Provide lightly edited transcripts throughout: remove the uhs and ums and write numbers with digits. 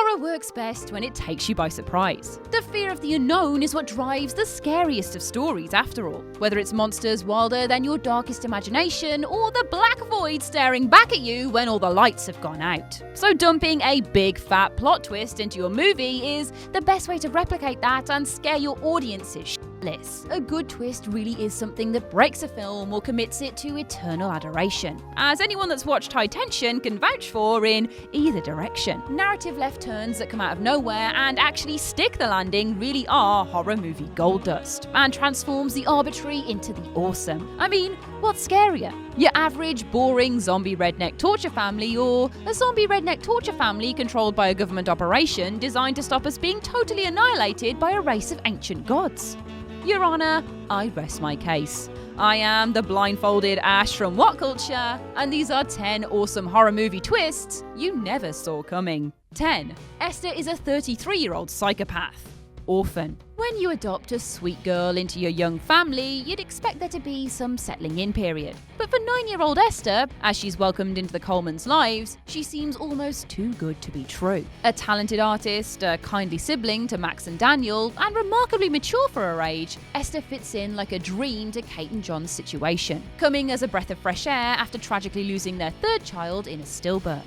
Horror works best when it takes you by surprise. The fear of the unknown is what drives the scariest of stories after all. Whether it's monsters wilder than your darkest imagination or the black void staring back at you when all the lights have gone out. So dumping a big fat plot twist into your movie is the best way to replicate that and scare your audiences shitless. A good twist really is something that breaks a film or commits it to eternal adoration, as anyone that's watched High Tension can vouch for in either direction. Narrative left turns that come out of nowhere and actually stick the landing really are horror movie gold dust, and transforms the arbitrary into the awesome. I mean, what's scarier? Your average, boring zombie redneck torture family, or a zombie redneck torture family controlled by a government operation designed to stop us being totally annihilated by a race of ancient gods? Your Honour, I rest my case. I am the blindfolded Ash from What Culture, and these are 10 awesome horror movie twists you never saw coming. 10. Esther is a 33-year-old psychopath. Orphan. When you adopt a sweet girl into your young family, you'd expect there to be some settling in period. But for 9-year-old Esther, as she's welcomed into the Colemans' lives, she seems almost too good to be true. A talented artist, a kindly sibling to Max and Daniel, and remarkably mature for her age, Esther fits in like a dream to Kate and John's situation, coming as a breath of fresh air after tragically losing their third child in a stillbirth.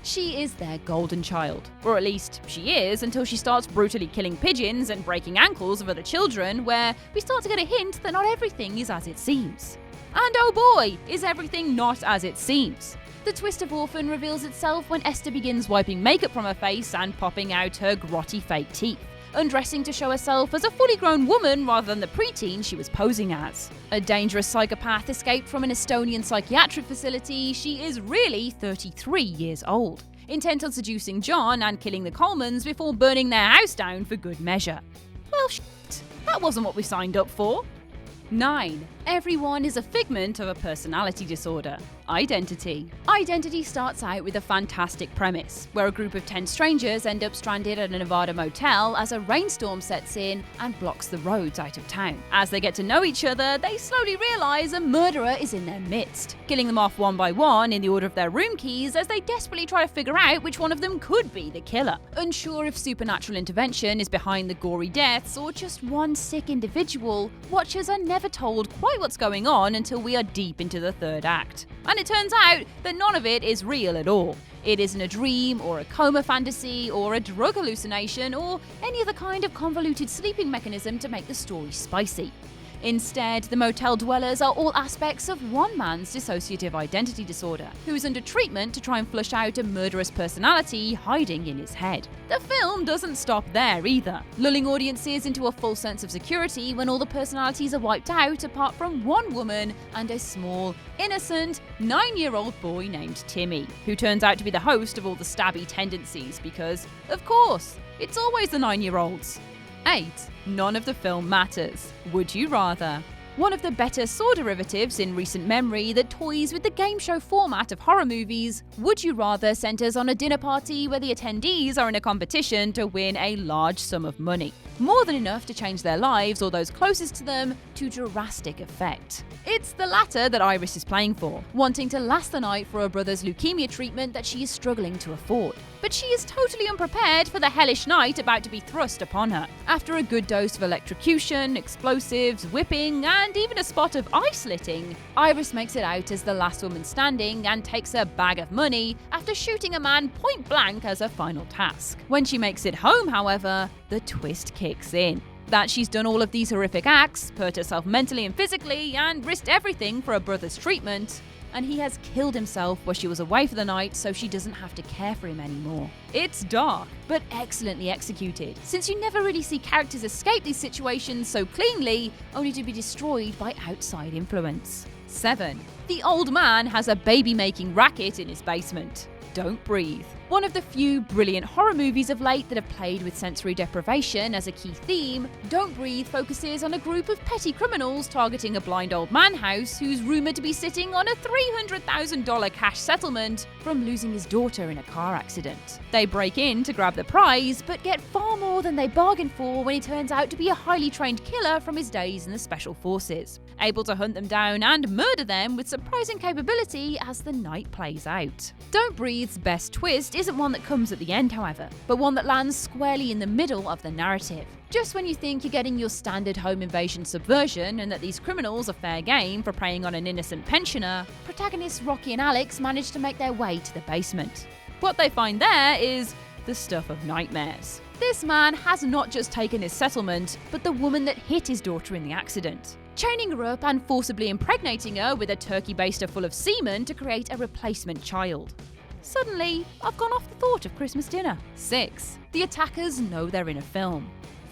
She is their golden child, or at least she is until she starts brutally killing pigeons and breaking ankles of other children, where we start to get a hint that not everything is as it seems. And oh boy, is everything not as it seems. The twist of Orphan reveals itself when Esther begins wiping makeup from her face and popping out her grotty fake teeth, undressing to show herself as a fully grown woman rather than the preteen she was posing as. A dangerous psychopath escaped from an Estonian psychiatric facility, she is really 33 years old, intent on seducing John and killing the Colemans before burning their house down for good measure. Well, shit, that wasn't what we signed up for. 9. Everyone is a figment of a personality disorder. Identity. Identity starts out with a fantastic premise, where a group of 10 strangers end up stranded at a Nevada motel as a rainstorm sets in and blocks the roads out of town. As they get to know each other, they slowly realise a murderer is in their midst, killing them off one by one in the order of their room keys as they desperately try to figure out which one of them could be the killer. Unsure if supernatural intervention is behind the gory deaths or just one sick individual, watchers are never told quite what's going on until we are deep into the third act. And it turns out that none of it is real at all. It isn't a dream, or a coma fantasy, or a drug hallucination, or any other kind of convoluted sleeping mechanism to make the story spicy. Instead, the motel dwellers are all aspects of one man's dissociative identity disorder, who's under treatment to try and flush out a murderous personality hiding in his head. The film doesn't stop there either, lulling audiences into a false sense of security when all the personalities are wiped out apart from one woman and a small, innocent, 9-year-old boy named Timmy, who turns out to be the host of all the stabby tendencies because, of course, it's always the 9-year-olds. 8. None of the film matters. Would you rather? One of the better Saw derivatives in recent memory that toys with the game show format of horror movies, Would You Rather centers on a dinner party where the attendees are in a competition to win a large sum of money. More than enough to change their lives or those closest to them to drastic effect. It's the latter that Iris is playing for, wanting to last the night for her brother's leukemia treatment that she is struggling to afford. But she is totally unprepared for the hellish night about to be thrust upon her. After a good dose of electrocution, explosives, whipping, and even a spot of eye slitting, Iris makes it out as the last woman standing and takes a bag of money after shooting a man point blank as her final task. When she makes it home, however, the twist kicks in. That she's done all of these horrific acts, hurt herself mentally and physically, and risked everything for her brother's treatment, and he has killed himself while she was away for the night so she doesn't have to care for him anymore. It's dark, but excellently executed, since you never really see characters escape these situations so cleanly, only to be destroyed by outside influence. 7. The old man has a baby-making racket in his basement. Don't Breathe. One of the few brilliant horror movies of late that have played with sensory deprivation as a key theme, Don't Breathe focuses on a group of petty criminals targeting a blind old man house who's rumoured to be sitting on a $300,000 cash settlement from losing his daughter in a car accident. They break in to grab the prize, but get far more than they bargained for when he turns out to be a highly trained killer from his days in the Special Forces, able to hunt them down and murder them with surprising capability as the night plays out. Don't Breathe its best twist isn't one that comes at the end, however, but one that lands squarely in the middle of the narrative. Just when you think you're getting your standard home invasion subversion and that these criminals are fair game for preying on an innocent pensioner, protagonists Rocky and Alex manage to make their way to the basement. What they find there is the stuff of nightmares. This man has not just taken his settlement, but the woman that hit his daughter in the accident, chaining her up and forcibly impregnating her with a turkey baster full of semen to create a replacement child. Suddenly, I've gone off the thought of Christmas dinner. 6. The attackers know they're in a film.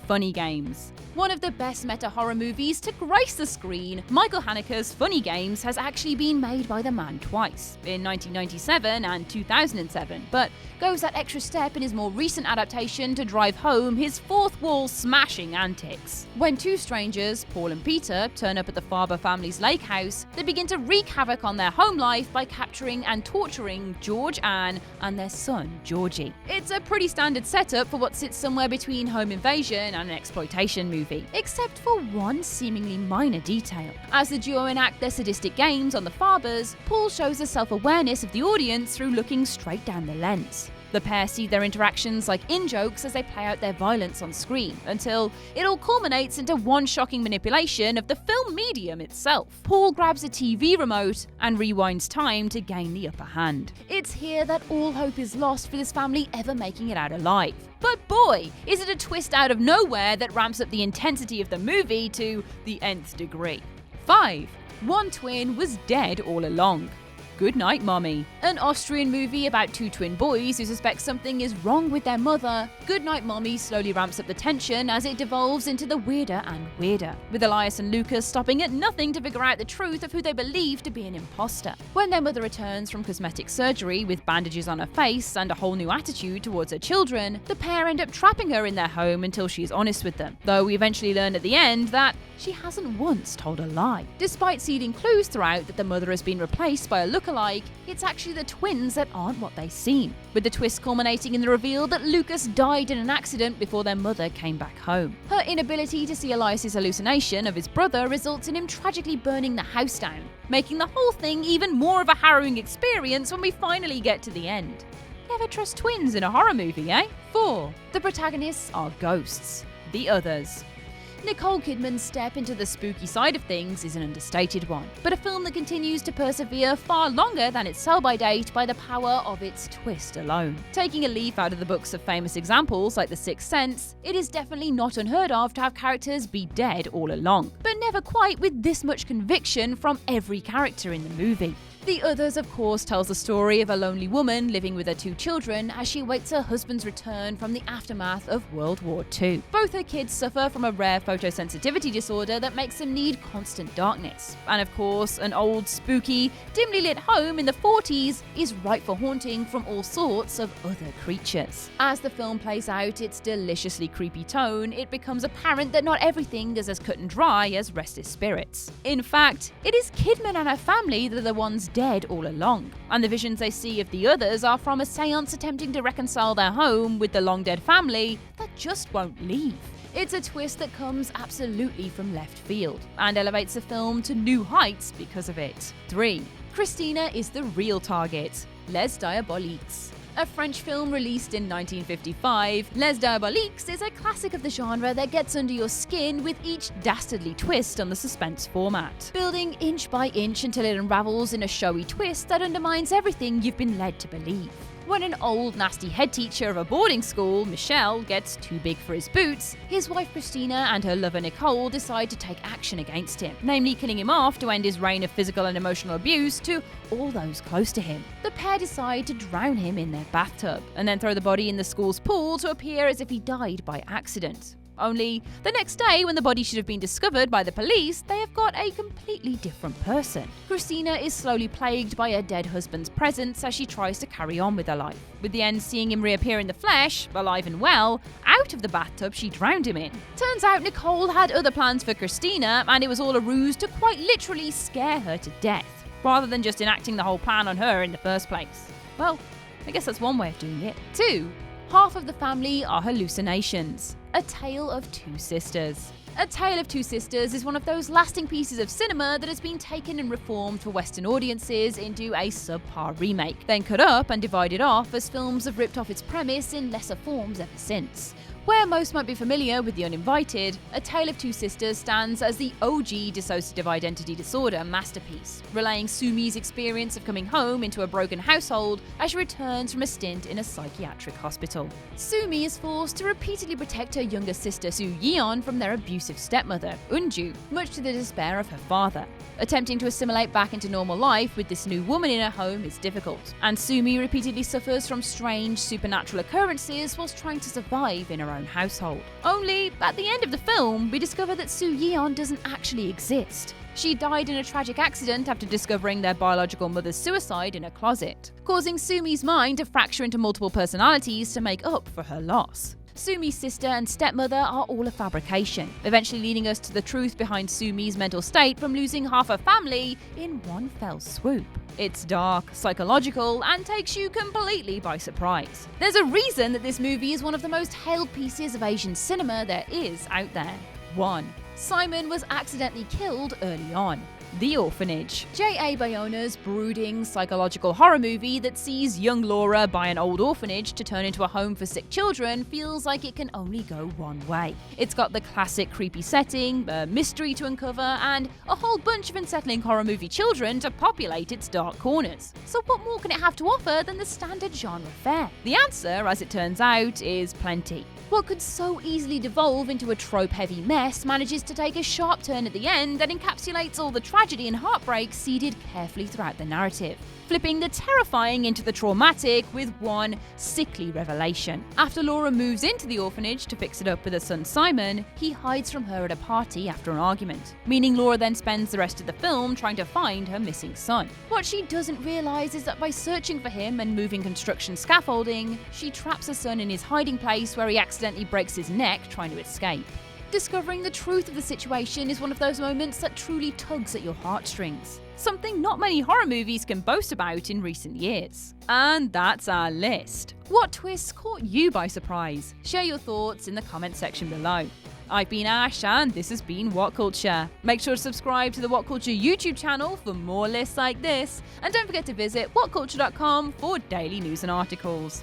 Funny Games. One of the best meta-horror movies to grace the screen, Michael Haneke's Funny Games has actually been made by the man twice, in 1997 and 2007, but goes that extra step in his more recent adaptation to drive home his fourth-wall smashing antics. When two strangers, Paul and Peter, turn up at the Farber family's lake house, they begin to wreak havoc on their home life by capturing and torturing George, Anne, and their son, Georgie. It's a pretty standard setup for what sits somewhere between home invasion and an exploitation movie, except for one seemingly minor detail. As the duo enact their sadistic games on the Farbers, Paul shows a self-awareness of the audience through looking straight down the lens. The pair see their interactions like in-jokes as they play out their violence on screen, until it all culminates into one shocking manipulation of the film medium itself. Paul grabs a TV remote and rewinds time to gain the upper hand. It's here that all hope is lost for this family ever making it out alive. But boy, is it a twist out of nowhere that ramps up the intensity of the movie to the nth degree. 5. One twin was dead all along. Goodnight, Mommy. An Austrian movie about two twin boys who suspect something is wrong with their mother, Goodnight, Mommy slowly ramps up the tension as it devolves into the weirder and weirder, with Elias and Lucas stopping at nothing to figure out the truth of who they believe to be an imposter. When their mother returns from cosmetic surgery with bandages on her face and a whole new attitude towards her children, the pair end up trapping her in their home until she's honest with them, though we eventually learn at the end that she hasn't once told a lie. Despite seeding clues throughout that the mother has been replaced by a lookalike, it's actually the twins that aren't what they seem, with the twist culminating in the reveal that Lucas died in an accident before their mother came back home. Her inability to see Elias's hallucination of his brother results in him tragically burning the house down, making the whole thing even more of a harrowing experience when we finally get to the end. Never trust twins in a horror movie, eh? 4. The protagonists are ghosts. The Others. Nicole Kidman's step into the spooky side of things is an understated one, but a film that continues to persevere far longer than its sell-by date by the power of its twist alone. Taking a leaf out of the books of famous examples like The Sixth Sense, it is definitely not unheard of to have characters be dead all along, but never quite with this much conviction from every character in the movie. The Others, of course, tells the story of a lonely woman living with her two children as she awaits her husband's return from the aftermath of World War II. Both her kids suffer from a rare photosensitivity disorder that makes them need constant darkness. And of course, an old, spooky, dimly lit home in the 40s is ripe for haunting from all sorts of other creatures. As the film plays out its deliciously creepy tone, it becomes apparent that not everything is as cut and dry as Restless Spirits. In fact, it is Kidman and her family that are the ones dead all along, and the visions they see of the others are from a seance attempting to reconcile their home with the long-dead family that just won't leave. It's a twist that comes absolutely from left field, and elevates the film to new heights because of it. 3. Christina is the real target. Les Diaboliques. A French film released in 1955, Les Diaboliques is a classic of the genre that gets under your skin with each dastardly twist on the suspense format, building inch by inch until it unravels in a showy twist that undermines everything you've been led to believe. When an old, nasty head teacher of a boarding school, Michel, gets too big for his boots, his wife Christina and her lover Nicole decide to take action against him, namely killing him off to end his reign of physical and emotional abuse to all those close to him. The pair decide to drown him in their bathtub, and then throw the body in the school's pool to appear as if he died by accident. Only, the next day, when the body should have been discovered by the police, they have got a completely different person. Christina is slowly plagued by her dead husband's presence as she tries to carry on with her life, with the end seeing him reappear in the flesh, alive and well, out of the bathtub she drowned him in. Turns out Nicole had other plans for Christina, and it was all a ruse to quite literally scare her to death, rather than just enacting the whole plan on her in the first place. Well, I guess that's one way of doing it. 2. Half of the family are hallucinations. A Tale of Two Sisters. A Tale of Two Sisters is one of those lasting pieces of cinema that has been taken and reformed for Western audiences into a subpar remake, then cut up and divided off as films have ripped off its premise in lesser forms ever since. Where most might be familiar with The Uninvited, A Tale of Two Sisters stands as the OG dissociative identity disorder masterpiece, relaying Sumi's experience of coming home into a broken household as she returns from a stint in a psychiatric hospital. Sumi is forced to repeatedly protect her younger sister Soo Yeon from their abusive stepmother, Unju, much to the despair of her father. Attempting to assimilate back into normal life with this new woman in her home is difficult, and Sumi repeatedly suffers from strange supernatural occurrences whilst trying to survive in her own household. Only, at the end of the film, we discover that Soo Yeon doesn't actually exist. She died in a tragic accident after discovering their biological mother's suicide in a closet, causing Sumi's mind to fracture into multiple personalities to make up for her loss. Sumi's sister and stepmother are all a fabrication, eventually leading us to the truth behind Sumi's mental state from losing half her family in one fell swoop. It's dark, psychological, and takes you completely by surprise. There's a reason that this movie is one of the most hailed pieces of Asian cinema there is out there. 1. Simon was accidentally killed early on. The Orphanage. J.A. Bayona's brooding psychological horror movie that sees young Laura buy an old orphanage to turn into a home for sick children feels like it can only go one way. It's got the classic creepy setting, a mystery to uncover, and a whole bunch of unsettling horror movie children to populate its dark corners. So what more can it have to offer than the standard genre fare? The answer, as it turns out, is plenty. What could so easily devolve into a trope-heavy mess manages to take a sharp turn at the end that encapsulates all the tragedy and heartbreak seeded carefully throughout the narrative, flipping the terrifying into the traumatic with one sickly revelation. After Laura moves into the orphanage to fix it up with her son Simon, he hides from her at a party after an argument, meaning Laura then spends the rest of the film trying to find her missing son. What she doesn't realise is that by searching for him and moving construction scaffolding, she traps her son in his hiding place where he accidentally breaks his neck trying to escape. Discovering the truth of the situation is one of those moments that truly tugs at your heartstrings, something not many horror movies can boast about in recent years. And that's our list. What twists caught you by surprise? Share your thoughts in the comment section below. I've been Ash, and this has been What Culture. Make sure to subscribe to the What Culture YouTube channel for more lists like this, and don't forget to visit whatculture.com for daily news and articles.